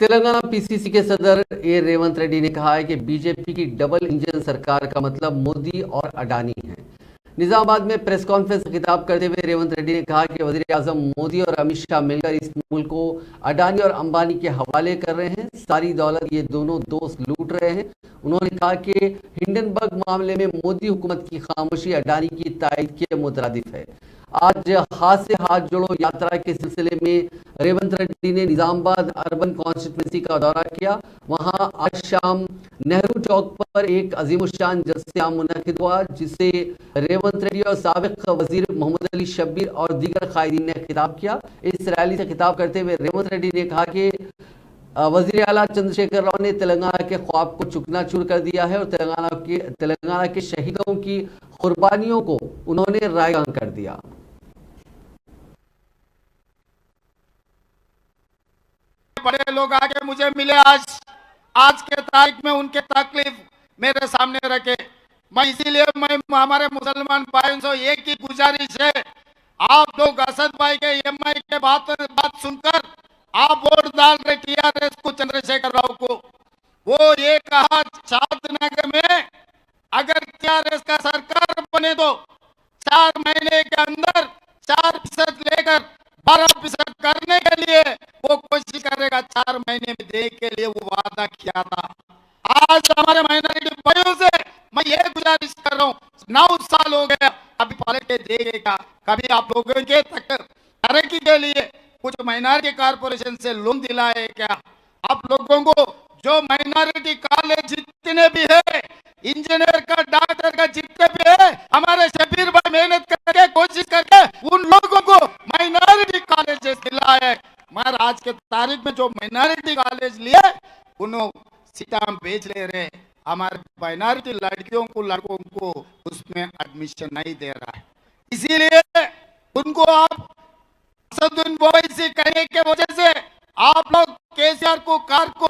Telangana PCC के सदर ए रेवंत रेड्डी ने कहा है कि बीजेपी की डबल इंजन सरकार का मतलब मोदी और अडानी है। निजामाबाद में प्रेस कॉन्फ्रेंस से खिताब करते हुए रेवंत रेड्डी ने कहा कि वजीर आजम मोदी और अमित शाह मिलकर इस मुल्क को अडानी और अंबानी के हवाले कर रहे हैं। सारी दौलत ये दोनों दोस्त लूट रहे हैं। उन्होंने कहा कि हिंडनबर्ग मामले में मोदी हुकूमत की खामोशी अडानी की तायद के मुतरादिफ है। आज हाथ से हाथ जोड़ो यात्रा के सिलसिले में रेवंत रेड्डी ने निजामाबाद अर्बन कॉन्स्टिट्यूंसी का दौरा किया। वहां आज शाम नेहरू चौक पर एक अजीमुशान जलसे आम मुनक्किद हुआ, जिसे रेवंत रेड्डी और साबिक वजीर मोहम्मद अली शब्बीर और दीगर कायदीन ने खिताब किया। इस रैली से खिताब करते हुए रेवंत रेड्डी ने कहा कि वजीर आला चंद्रशेखर राव ने तेलंगाना के ख्वाब को चुकनाचूर कर दिया है और तेलंगाना के शहीदों की कुर्बानियों को उन्होंने रायगां कर दिया। बड़े लोग आके मुझे मिले आज के तारीख में उनके तकलीफ मेरे सामने रखे। मैं इसीलिए हमारे मुसलमान भाइयों से एक ही गुजारिश है, आप लोग असद भाई के एमआई के बात सुनकर आप वोट डाल रहे टीआरएस को, चंद्रशेखर राव को। वो ये कहा शादनगर में अगर टीआरएस का सरकार बने तो 4 महीने के अंदर 4% लेकर 12% करने के लिए वो कोशिश करेगा। 4 महीने में देने के लिए वो वादा किया था। आज हमारे माइनॉरिटी भाइयों से मैं ये गुजारिश कर रहा हूँ, 9 साल हो गया, अभी पलट के देगा। कभी आप लोगों के तरक्की के लिए कुछ माइनॉरिटी कारपोरेशन से लोन दिलाए क्या? आप लोगों को जो माइनॉरिटी कॉलेज जितने भी है, इंजीनियर का, डॉक्टर का जितने भी है, हमारे शबीर भाई मेहनत करके कोशिश करके उन लोगों को माइनॉरिटी कॉलेजेस दिलाए। मगर आज के तारीख में जो माइनॉरिटी कॉलेज लिए उन्होंने सीटा बेच ले रहे। हमारे माइनॉरिटी लड़कियों को, लड़कों को उसमें एडमिशन नहीं दे रहा है। इसीलिए उनको आप असदुद्दीन ओवैसी कहने के वजह से आप लोग केसीआर को कार को